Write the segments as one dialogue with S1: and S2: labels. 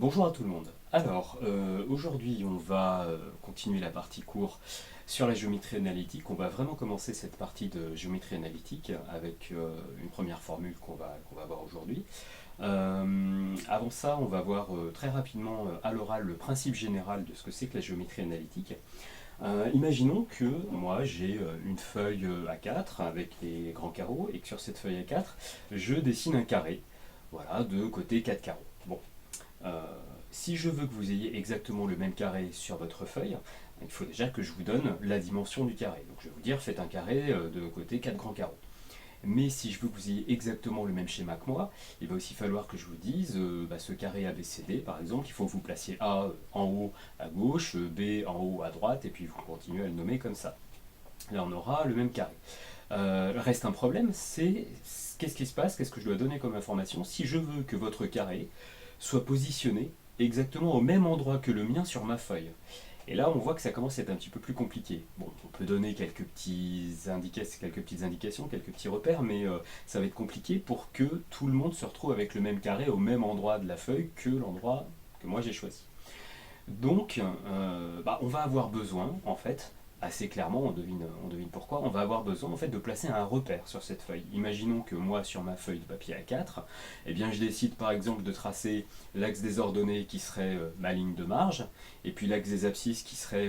S1: Bonjour à tout le monde. Alors, aujourd'hui, on va continuer la partie cours sur la géométrie analytique. On va vraiment commencer cette partie de géométrie analytique avec une première formule qu'on va voir aujourd'hui. Avant ça, on va voir très rapidement à l'oral le principe général de ce que c'est que la géométrie analytique. Imaginons que moi j'ai une feuille A4 avec les grands carreaux et que sur cette feuille A4, je dessine un carré, voilà, de côté 4 carreaux. Bon. Euh, si je veux que vous ayez exactement le même carré sur votre feuille, il faut déjà que je vous donne la dimension du carré. Donc je vais vous dire, faites un carré de côté 4 grands carreaux. Mais si je veux que vous ayez exactement le même schéma que moi, il va aussi falloir que je vous dise, ce carré ABCD par exemple, il faut que vous placiez A en haut à gauche, B en haut à droite, et puis vous continuez à le nommer comme ça. Là on aura le même carré. Reste un problème, c'est qu'est-ce qui se passe, qu'est-ce que je dois donner comme information si je veux que votre carré soit positionné exactement au même endroit que le mien sur ma feuille. Et là, on voit que ça commence à être un petit peu plus compliqué. Bon, on peut donner quelques petites indications, quelques petits repères, mais ça va être compliqué pour que tout le monde se retrouve avec le même carré au même endroit de la feuille que l'endroit que moi j'ai choisi. Donc, on va avoir besoin, en fait, assez clairement, on devine pourquoi, on va avoir besoin en fait de placer un repère sur cette feuille. Imaginons que moi, sur ma feuille de papier A4, eh bien, je décide par exemple de tracer l'axe des ordonnées qui serait ma ligne de marge, et puis l'axe des abscisses qui serait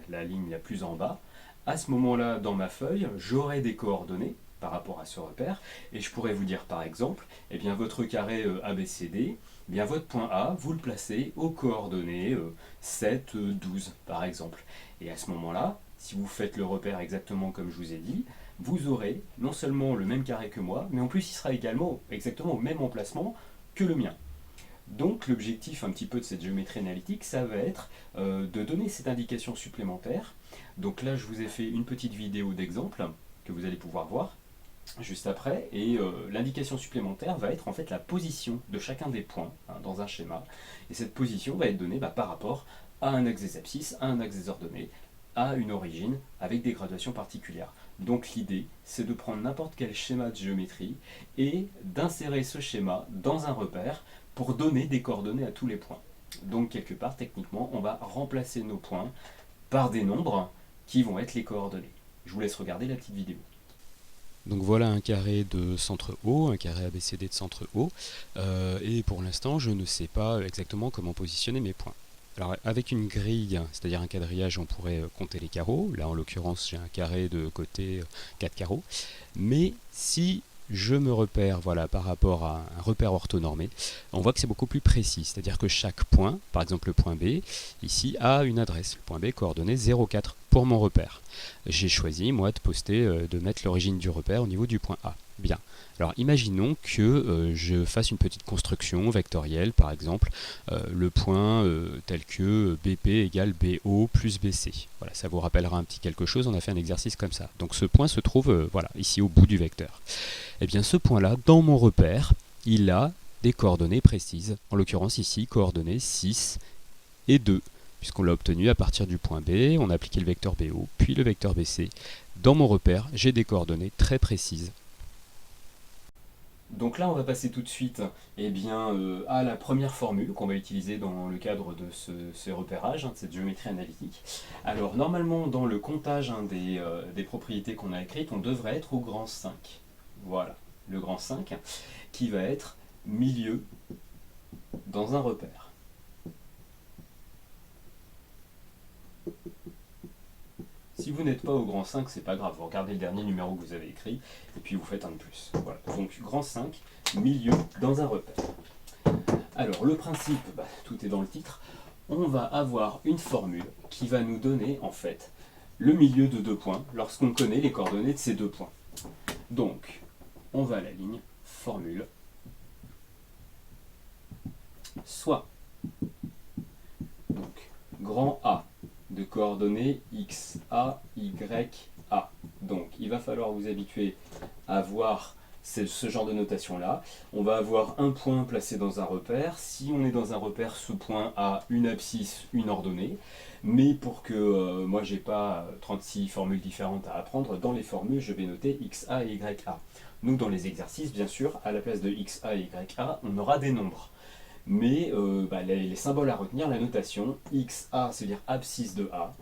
S1: la ligne la plus en bas. À ce moment-là, dans ma feuille, j'aurai des coordonnées par rapport à ce repère, et je pourrais vous dire par exemple, eh bien, votre carré ABCD, eh bien, votre point A, vous le placez aux coordonnées 7, 12 par exemple. Et à ce moment-là, si vous faites le repère exactement comme je vous ai dit, vous aurez non seulement le même carré que moi, mais en plus il sera également exactement au même emplacement que le mien. Donc l'objectif un petit peu de cette géométrie analytique, ça va être de donner cette indication supplémentaire. Donc là, je vous ai fait une petite vidéo d'exemple que vous allez pouvoir voir juste après, et l'indication supplémentaire va être en fait la position de chacun des points dans un schéma, et cette position va être donnée par rapport à un axe des abscisses, à un axe des ordonnées, à une origine avec des graduations particulières. Donc l'idée, c'est de prendre n'importe quel schéma de géométrie et d'insérer ce schéma dans un repère pour donner des coordonnées à tous les points. Donc quelque part, techniquement, on va remplacer nos points par des nombres qui vont être les coordonnées. Je vous laisse regarder la petite vidéo.
S2: Donc voilà un carré de centre O, un carré ABCD de centre O, et pour l'instant je ne sais pas exactement comment positionner mes points. Alors avec une grille, c'est-à-dire un quadrillage, on pourrait compter les carreaux. Là en l'occurrence j'ai un carré de côté 4 carreaux. Mais si je me repère par rapport à un repère orthonormé, on voit que c'est beaucoup plus précis. C'est-à-dire que chaque point, par exemple le point B, ici a une adresse. Le point B coordonné 0,4 pour mon repère. J'ai choisi, moi, de mettre l'origine du repère au niveau du point A. Bien. Alors, imaginons que je fasse une petite construction vectorielle, par exemple, le point tel que BP égale BO plus BC. Voilà, ça vous rappellera un petit quelque chose, on a fait un exercice comme ça. Donc ce point se trouve, ici au bout du vecteur. Et bien ce point-là, dans mon repère, il a des coordonnées précises. En l'occurrence ici, coordonnées 6 et 2. Puisqu'on l'a obtenu à partir du point B, on a appliqué le vecteur BO, puis le vecteur BC. Dans mon repère, j'ai des coordonnées très précises.
S1: Donc là, on va passer tout de suite à la première formule qu'on va utiliser dans le cadre de ce repérage, de cette géométrie analytique. Alors normalement, dans le comptage des propriétés qu'on a écrites, on devrait être au grand 5. Voilà, le grand 5, qui va être milieu dans un repère. Si vous n'êtes pas au grand 5, c'est pas grave, vous regardez le dernier numéro que vous avez écrit, et puis vous faites un de plus. Voilà. Donc grand 5, milieu dans un repère. Alors le principe, tout est dans le titre, on va avoir une formule qui va nous donner en fait le milieu de deux points lorsqu'on connaît les coordonnées de ces deux points. Donc on va à la ligne, formule, soit donc grand A de coordonnées x, a, y, a. Donc il va falloir vous habituer à voir ce genre de notation là. On va avoir un point placé dans un repère. Si on est dans un repère, ce point a une abscisse, une ordonnée. Mais pour que moi j'ai pas 36 formules différentes à apprendre, dans les formules je vais noter xa et ya. Nous dans les exercices, bien sûr, à la place de xa et ya, on aura des nombres. Mais les symboles à retenir, la notation, XA, c'est-à-dire abscisse de A,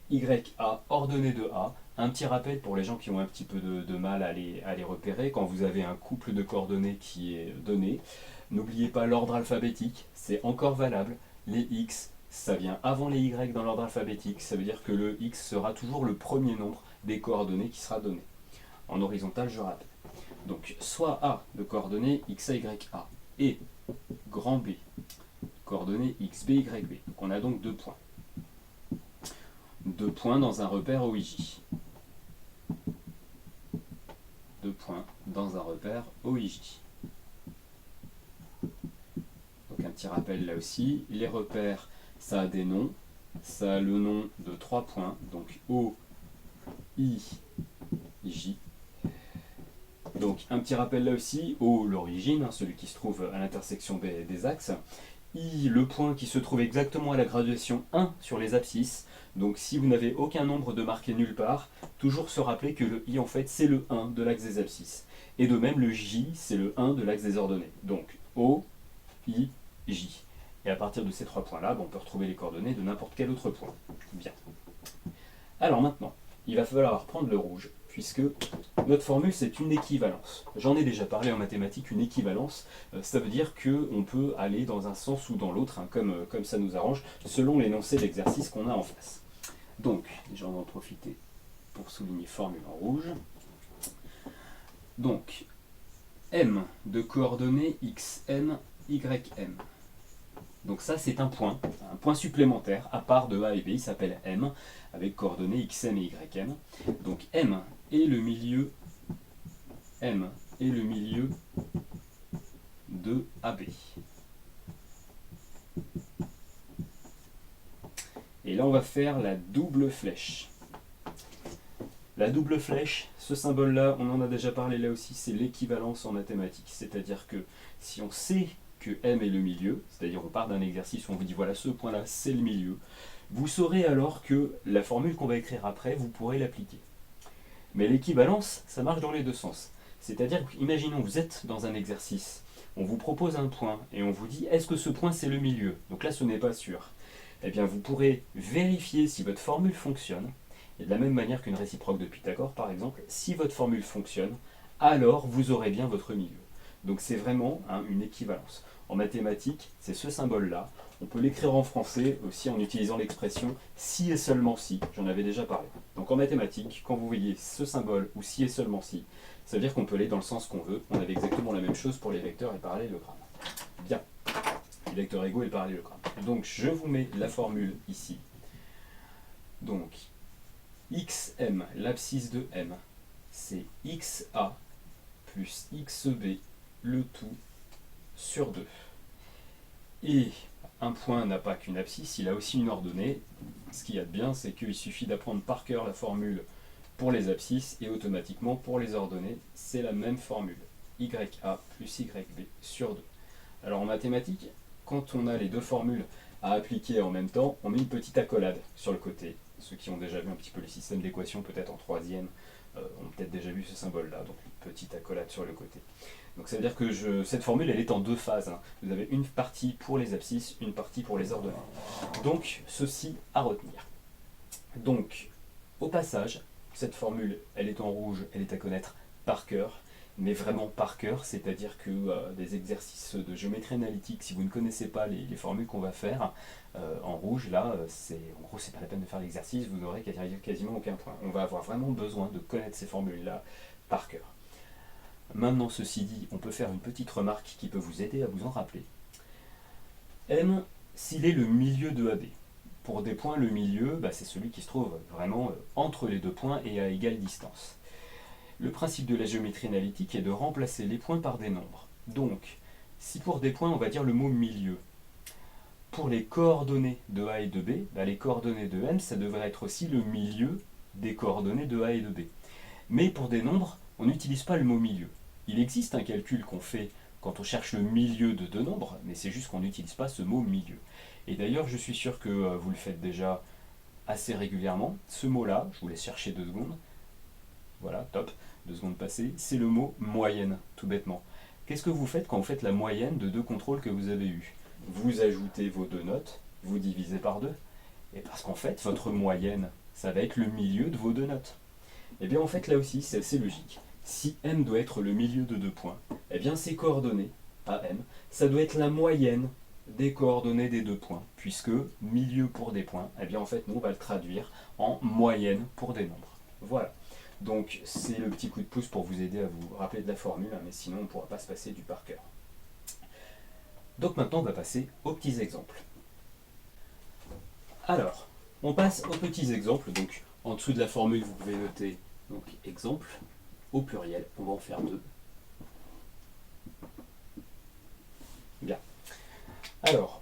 S1: YA, ordonnée de A. Un petit rappel pour les gens qui ont un petit peu de mal à les repérer, quand vous avez un couple de coordonnées qui est donné, n'oubliez pas l'ordre alphabétique, c'est encore valable. Les X, ça vient avant les Y dans l'ordre alphabétique, ça veut dire que le X sera toujours le premier nombre des coordonnées qui sera donné. En horizontal, je rappelle. Donc, soit A de coordonnées XAYA et grand B, coordonnées XBYB. Donc on a donc 2 points. 2 points dans un repère OIJ. 2 points dans un repère OIJ. Donc un petit rappel là aussi, les repères, ça a des noms, ça a le nom de 3 points, donc O, I, J. Donc un petit rappel là aussi, O l'origine, celui qui se trouve à l'intersection des axes, I le point qui se trouve exactement à la graduation 1 sur les abscisses, donc si vous n'avez aucun nombre de marqué nulle part, toujours se rappeler que le I en fait c'est le 1 de l'axe des abscisses. Et de même le J c'est le 1 de l'axe des ordonnées. Donc O, I, J. Et à partir de ces 3 points-là, on peut retrouver les coordonnées de n'importe quel autre point. Bien. Alors maintenant, il va falloir prendre le rouge, puisque notre formule c'est une équivalence. J'en ai déjà parlé en mathématiques, une équivalence, ça veut dire qu'on peut aller dans un sens ou dans l'autre, comme ça nous arrange, selon l'énoncé d'exercice qu'on a en face. Donc, j'en vais en profiter pour souligner formule en rouge. Donc, M de coordonnées xn, ym. Donc ça c'est un point supplémentaire à part de A et B, il s'appelle M, avec coordonnées xm et ym. Donc M est le milieu de AB. Et là on va faire la double flèche. La double flèche, ce symbole-là, on en a déjà parlé là aussi, c'est l'équivalence en mathématiques. C'est-à-dire que si on sait que M est le milieu, c'est-à-dire on part d'un exercice où on vous dit voilà ce point-là c'est le milieu, vous saurez alors que la formule qu'on va écrire après, vous pourrez l'appliquer. Mais l'équivalence, ça marche dans les deux sens. C'est-à-dire imaginons vous êtes dans un exercice, on vous propose un point et on vous dit est-ce que ce point c'est le milieu? Donc là ce n'est pas sûr. Eh bien vous pourrez vérifier si votre formule fonctionne. Et de la même manière qu'une réciproque de Pythagore, par exemple, si votre formule fonctionne, alors vous aurez bien votre milieu. Donc c'est vraiment une équivalence. En mathématiques, c'est ce symbole-là. On peut l'écrire en français aussi en utilisant l'expression si et seulement si. J'en avais déjà parlé. Donc en mathématiques, quand vous voyez ce symbole ou si et seulement si, ça veut dire qu'on peut aller dans le sens qu'on veut. On avait exactement la même chose pour les vecteurs et parallélogrammes. Bien. Les vecteurs égaux et le parallélogramme. Donc je vous mets la formule ici. Donc xm, l'abscisse de m, c'est xa plus xb, le tout sur 2. Et un point n'a pas qu'une abscisse, il a aussi une ordonnée. Ce qu'il y a de bien, c'est qu'il suffit d'apprendre par cœur la formule pour les abscisses, et automatiquement pour les ordonnées, c'est la même formule. Ya plus yb sur 2. Alors en mathématiques, quand on a les deux formules à appliquer en même temps, on met une petite accolade sur le côté. Ceux qui ont déjà vu un petit peu les systèmes d'équations, peut-être en troisième, ont peut-être déjà vu ce symbole-là, donc une petite accolade sur le côté. Donc ça veut dire que cette formule, elle est en deux phases. Vous avez une partie pour les abscisses, une partie pour les ordonnées. Donc, ceci à retenir. Donc, au passage, cette formule, elle est en rouge, elle est à connaître par cœur, mais vraiment par cœur, c'est-à-dire que des exercices de géométrie analytique, si vous ne connaissez pas les formules qu'on va faire, en rouge, là, en gros, c'est pas la peine de faire l'exercice, vous n'aurez quasiment aucun point. On va avoir vraiment besoin de connaître ces formules-là par cœur. Maintenant, ceci dit, on peut faire une petite remarque qui peut vous aider à vous en rappeler. M, s'il est le milieu de AB. Pour des points, le milieu, c'est celui qui se trouve vraiment entre les deux points et à égale distance. Le principe de la géométrie analytique est de remplacer les points par des nombres. Donc, si pour des points, on va dire le mot milieu, pour les coordonnées de A et de B, les coordonnées de M, ça devrait être aussi le milieu des coordonnées de A et de B. Mais pour des nombres, on n'utilise pas le mot milieu. Il existe un calcul qu'on fait quand on cherche le milieu de deux nombres, mais c'est juste qu'on n'utilise pas ce mot milieu. Et d'ailleurs, je suis sûr que vous le faites déjà assez régulièrement. Ce mot-là, je vous laisse chercher 2 secondes. Voilà, top, 2 secondes passées. C'est le mot moyenne, tout bêtement. Qu'est-ce que vous faites quand vous faites la moyenne de deux contrôles que vous avez eus? vous ajoutez vos deux notes, vous divisez par 2. Et parce qu'en fait, votre moyenne, ça va être le milieu de vos deux notes. Et bien en fait, là aussi, c'est assez logique. Si m doit être le milieu de 2 points, et bien ces coordonnées, AM, ça doit être la moyenne des coordonnées des 2 points, puisque milieu pour des points, et bien en fait, nous, on va le traduire en moyenne pour des nombres. Voilà. Donc, c'est le petit coup de pouce pour vous aider à vous rappeler de la formule, hein, mais sinon, on ne pourra pas se passer du par cœur. Donc maintenant, on va passer aux petits exemples. Alors, on passe aux petits exemples. Donc, en dessous de la formule, vous pouvez noter donc, exemple au pluriel. On va en faire 2. Bien. Alors,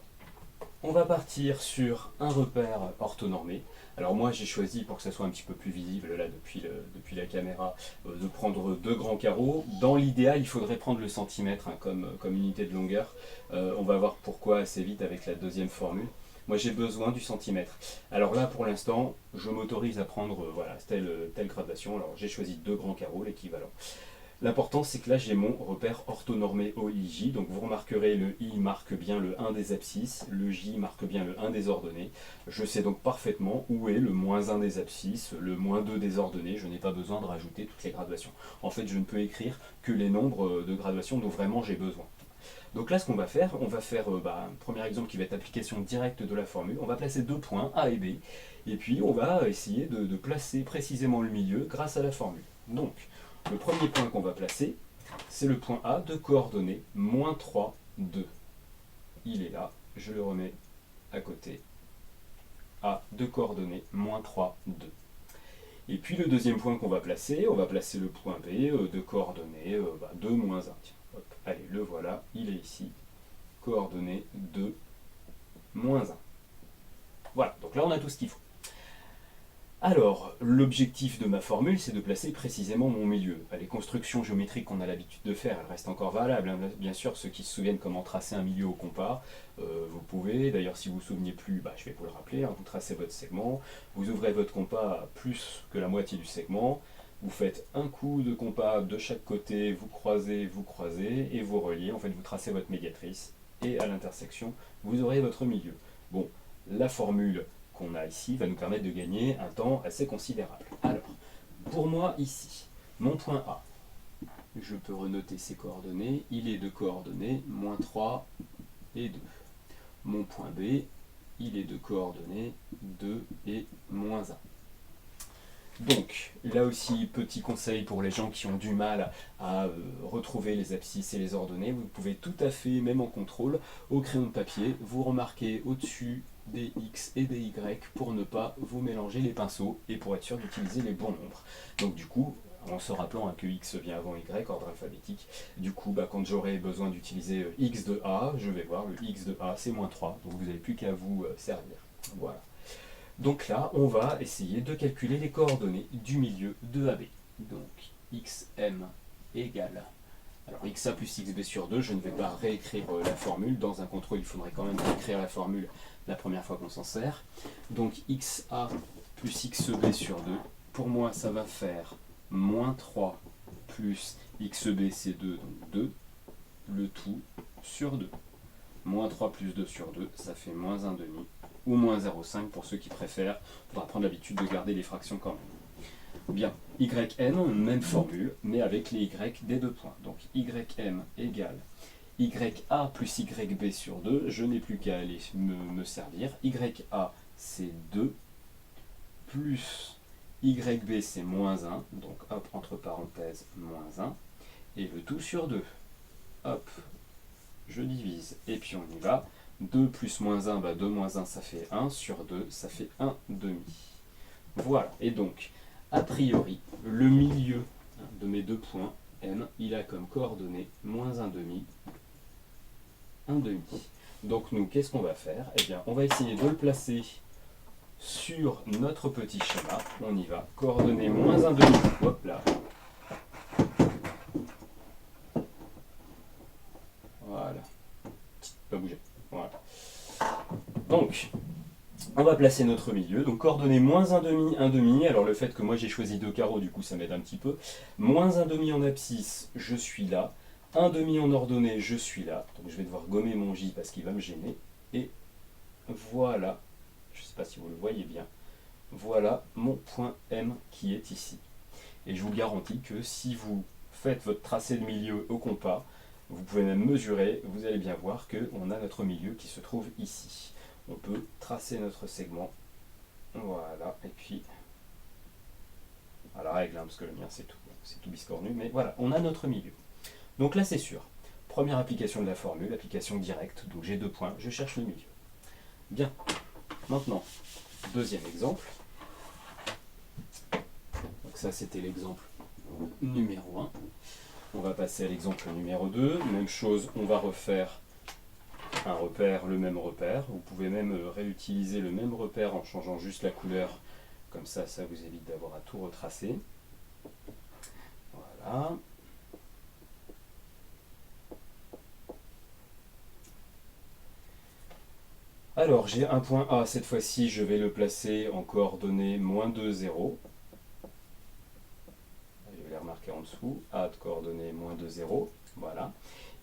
S1: on va partir sur un repère orthonormé. Alors moi j'ai choisi, pour que ça soit un petit peu plus visible là depuis la caméra, de prendre 2 grands carreaux. Dans l'idéal, il faudrait prendre le centimètre hein, comme unité de longueur. On va voir pourquoi assez vite avec la deuxième formule. Moi j'ai besoin du centimètre. Alors là pour l'instant, je m'autorise à prendre voilà, telle gradation. Alors j'ai choisi 2 grands carreaux, l'équivalent. L'important, c'est que là, j'ai mon repère orthonormé OIJ. Donc, vous remarquerez, le I marque bien le 1 des abscisses, le J marque bien le 1 des ordonnées. Je sais donc parfaitement où est le moins 1 des abscisses, le moins 2 des ordonnées. Je n'ai pas besoin de rajouter toutes les graduations. En fait, je ne peux écrire que les nombres de graduations dont vraiment j'ai besoin. Donc là, ce qu'on va faire, un premier exemple qui va être application directe de la formule. On va placer 2 points, A et B. Et puis, on va essayer de placer précisément le milieu grâce à la formule. Donc, le premier point qu'on va placer, c'est le point A de coordonnées moins 3, 2. Il est là, je le remets à côté. A de coordonnées moins 3, 2. Et puis le deuxième point qu'on va placer, on va placer le point B de coordonnées 2, moins 1. Tiens, hop, allez, le voilà, il est ici. Coordonnées 2, moins 1. Voilà, donc là on a tout ce qu'il faut. Alors, l'objectif de ma formule, c'est de placer précisément mon milieu. Les constructions géométriques qu'on a l'habitude de faire, elles restent encore valables. Bien sûr, ceux qui se souviennent comment tracer un milieu au compas, vous pouvez. D'ailleurs, si vous ne vous souvenez plus, je vais vous le rappeler. Vous tracez votre segment, vous ouvrez votre compas à plus que la moitié du segment, vous faites un coup de compas de chaque côté, vous croisez, et vous reliez. En fait, vous tracez votre médiatrice, et à l'intersection, vous aurez votre milieu. Bon, la formule qu'on a ici va nous permettre de gagner un temps assez considérable. Alors, pour moi ici, mon point A, je peux renoter ses coordonnées, il est de coordonnées moins 3 et 2. Mon point B, il est de coordonnées 2 et moins 1. Donc, là aussi, petit conseil pour les gens qui ont du mal à retrouver les abscisses et les ordonnées, vous pouvez tout à fait, même en contrôle, au crayon de papier, vous remarquez au-dessus des X et des Y pour ne pas vous mélanger les pinceaux et pour être sûr d'utiliser les bons nombres. Donc du coup, en se rappelant que X vient avant Y, ordre alphabétique, du coup, quand j'aurai besoin d'utiliser X de A, je vais voir le X de A, c'est moins 3, donc vous n'avez plus qu'à vous servir. Voilà. Donc là, on va essayer de calculer les coordonnées du milieu de AB. Donc, xm égale... Alors, xa plus xb sur 2, je ne vais pas réécrire la formule. Dans un contrôle, il faudrait quand même réécrire la formule la première fois qu'on s'en sert. Donc, xa plus xb sur 2, pour moi, ça va faire moins 3 plus xb, c'est 2, donc 2, le tout sur 2. Moins 3 plus 2 sur 2, ça fait moins 1 demi, ou moins 0,5 pour ceux qui préfèrent. Il faudra prendre l'habitude de garder les fractions quand même. Bien, ym, même formule, mais avec les y des 2 points. Donc ym égale ya plus yb sur 2, je n'ai plus qu'à aller me servir. Ya, c'est 2, plus yb, c'est moins 1, donc hop, entre parenthèses, moins 1, et le tout sur 2. Hop, je divise, et puis on y va. 2 plus moins 1, 2 moins 1, ça fait 1, sur 2, ça fait 1 demi. Voilà, et donc, a priori, le milieu de mes 2 points, M, il a comme coordonnée moins 1 demi, 1 demi. Donc nous, qu'est-ce qu'on va faire? Eh bien, on va essayer de le placer sur notre petit schéma. On y va, coordonnée moins 1 demi, hop là. Voilà, pas bouger. Voilà. Donc, on va placer notre milieu. Donc, coordonnées moins 1 demi, 1 demi. Alors, le fait que moi j'ai choisi 2 carreaux, du coup, ça m'aide un petit peu. Moins 1 demi en abscisse, je suis là. Un demi en ordonnée, je suis là. Donc je vais devoir gommer mon J parce qu'il va me gêner. Et voilà, je ne sais pas si vous le voyez bien, voilà mon point M qui est ici. Et je vous garantis que si vous faites votre tracé de milieu au compas, vous pouvez même mesurer, vous allez bien voir qu'on a notre milieu qui se trouve ici. On peut tracer notre segment, voilà, et puis, à la règle, hein, parce que le mien c'est tout biscornu, mais voilà, on a notre milieu. Donc là c'est sûr, première application de la formule, application directe, donc j'ai 2 points, je cherche le milieu. Bien, maintenant, deuxième exemple. Donc ça c'était l'exemple numéro 1. On va passer à l'exemple numéro 2. Même chose, on va refaire un repère, le même repère. Vous pouvez même réutiliser le même repère en changeant juste la couleur. Comme ça, ça vous évite d'avoir à tout retracer. Voilà. Alors, j'ai un point A. Cette fois-ci, je vais le placer en coordonnées -2, 0. Je vais les remarquer en dessous. A de coordonnées -2, 0. Voilà.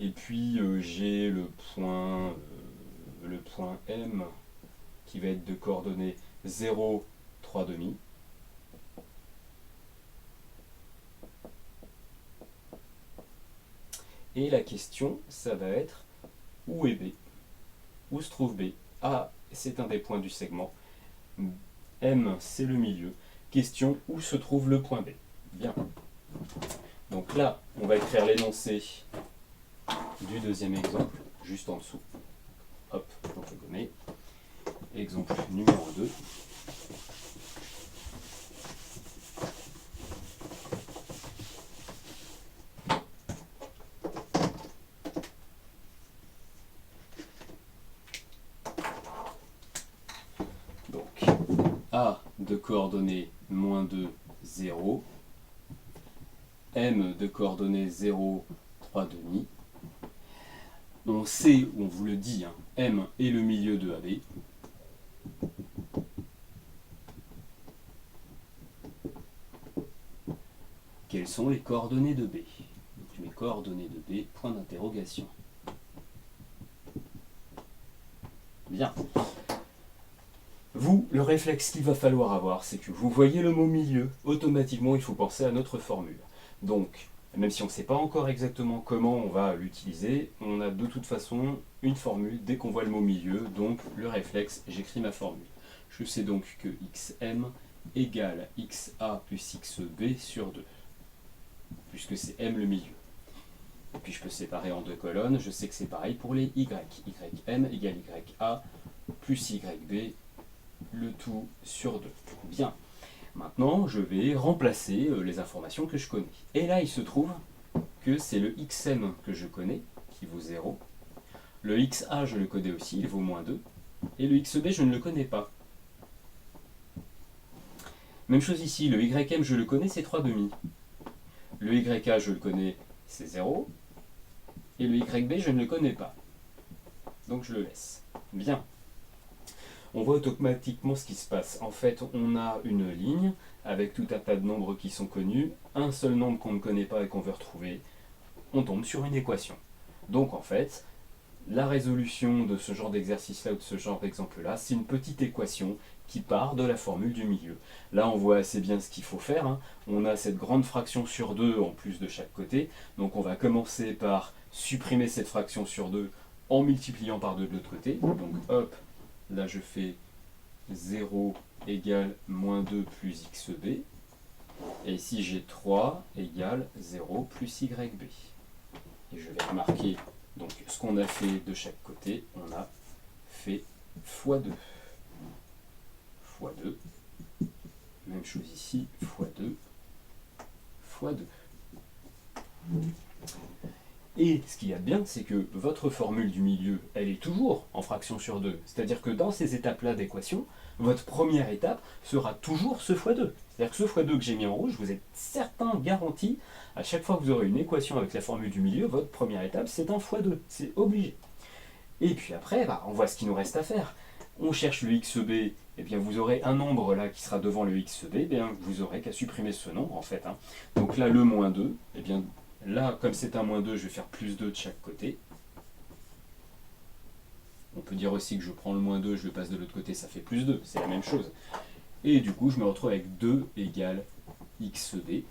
S1: Et puis, j'ai le point M qui va être de coordonnées 0, 3 demi. Et la question, ça va être où est B? Où se trouve B? A, c'est un des points du segment. M, c'est le milieu. Question, où se trouve le point B? Bien. Donc là, on va écrire l'énoncé du deuxième exemple, juste en dessous. Hop, on peut gommer. Exemple numéro 2. Donc, A de coordonnées -2, 0. M de coordonnées 0, 3 demi. On sait, on vous le dit, hein, M est le milieu de AB. Quelles sont les coordonnées de B? Donc, mes coordonnées de B, point d'interrogation. Bien. Vous, le réflexe qu'il va falloir avoir, c'est que vous voyez le mot milieu, automatiquement il faut penser à notre formule. Donc, même si on ne sait pas encore exactement comment on va l'utiliser, on a de toute façon une formule dès qu'on voit le mot milieu, donc le réflexe, j'écris ma formule. Je sais donc que xm égale xa plus xb sur 2, puisque c'est m le milieu. Et puis je peux séparer en 2 colonnes, je sais que c'est pareil pour les y. ym égale ya plus yb, le tout sur 2. Bien. Maintenant, je vais remplacer les informations que je connais. Et là, il se trouve que c'est le xm que je connais, qui vaut 0. Le xa, je le connais aussi, il vaut -2. Et le xb, je ne le connais pas. Même chose ici, le ym, je le connais, c'est 3 demi. Le yk, je le connais, c'est 0. Et le yb, je ne le connais pas. Donc je le laisse. Bien. On voit automatiquement ce qui se passe. En fait, on a une ligne avec tout un tas de nombres qui sont connus, un seul nombre qu'on ne connaît pas et qu'on veut retrouver, on tombe sur une équation. Donc en fait, la résolution de ce genre d'exercice-là ou de ce genre d'exemple-là, c'est une petite équation qui part de la formule du milieu. Là, on voit assez bien ce qu'il faut faire, hein. On a cette grande fraction sur 2 en plus de chaque côté, donc on va commencer par supprimer cette fraction sur 2 en multipliant par 2 de l'autre côté. Donc hop, là je fais 0 égale -2 plus xb. Et ici j'ai 3 égale 0 plus yb. Et je vais remarquer donc ce qu'on a fait de chaque côté. On a fait x2. x2. Même chose ici, x2. x2. Et ce qu'il y a de bien, c'est que votre formule du milieu, elle est toujours en fraction sur 2. C'est-à-dire que dans ces étapes-là d'équation, votre première étape sera toujours ce x2. C'est-à-dire que ce x2 que j'ai mis en rouge, vous êtes certain, garanti, à chaque fois que vous aurez une équation avec la formule du milieu, votre première étape, c'est un x2. C'est obligé. Et puis après, on voit ce qu'il nous reste à faire. On cherche le xb, et bien vous aurez un nombre là qui sera devant le xb, et bien vous aurez qu'à supprimer ce nombre en fait, hein. Donc là, le -2, et bien Là, comme c'est un moins 2, je vais faire plus 2 de chaque côté. On peut dire aussi que je prends le moins 2, je le passe de l'autre côté, ça fait plus 2, c'est la même chose. Et du coup, je me retrouve avec 2 égale xd.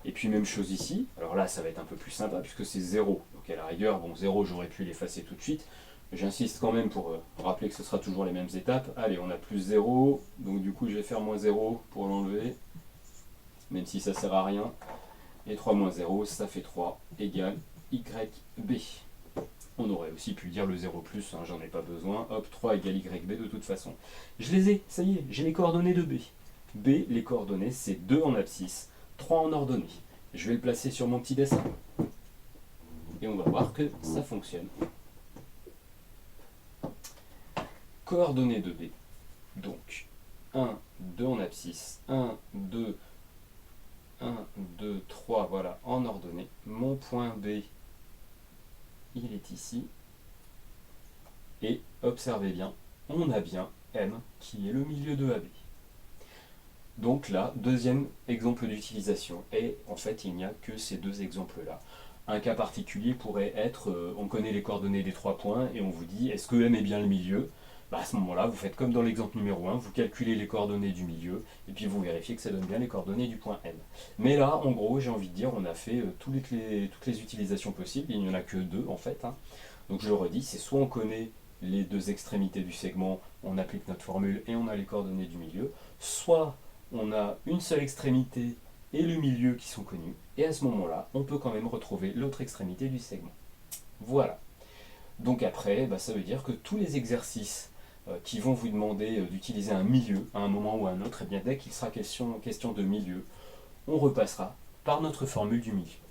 S1: Et puis même chose ici, alors là ça va être un peu plus sympa puisque c'est 0. Donc à la rigueur, bon 0 j'aurais pu l'effacer tout de suite. J'insiste quand même pour rappeler que ce sera toujours les mêmes étapes. Allez, on a plus 0, donc du coup je vais faire moins 0 pour l'enlever, même si ça sert à rien. Et 3 moins 0, ça fait 3 égale yb. On aurait aussi pu dire le 0 plus, hein, j'en ai pas besoin. Hop, 3 égale yb de toute façon. Je les ai, ça y est, j'ai les coordonnées de b. B, les coordonnées, c'est 2 en abscisse, 3 en ordonnée. Je vais le placer sur mon petit dessin. Et on va voir que ça fonctionne. Coordonnées de B. Donc, 1, 2 en abscisse, 1, 2, 3, voilà, en ordonnée. Mon point B, il est ici. Et observez bien, on a bien M qui est le milieu de AB. Donc là, deuxième exemple d'utilisation. Et en fait, il n'y a que ces deux exemples-là. Un cas particulier pourrait être, on connaît les coordonnées des 3 points et on vous dit, est-ce que M est bien le milieu? Bah, à ce moment-là, vous faites comme dans l'exemple numéro 1, vous calculez les coordonnées du milieu et puis vous vérifiez que ça donne bien les coordonnées du point M. Mais là, en gros, j'ai envie de dire, on a fait toutes les utilisations possibles. Il n'y en a que deux en fait. Hein. Donc je le redis, c'est soit on connaît les deux extrémités du segment, on applique notre formule et on a les coordonnées du milieu, soit on a une seule extrémité et le milieu qui sont connus, et à ce moment-là, on peut quand même retrouver l'autre extrémité du segment. Voilà. Donc après, ça veut dire que tous les exercices qui vont vous demander d'utiliser un milieu à un moment ou à un autre, et bien dès qu'il sera question de milieu, on repassera par notre formule du milieu.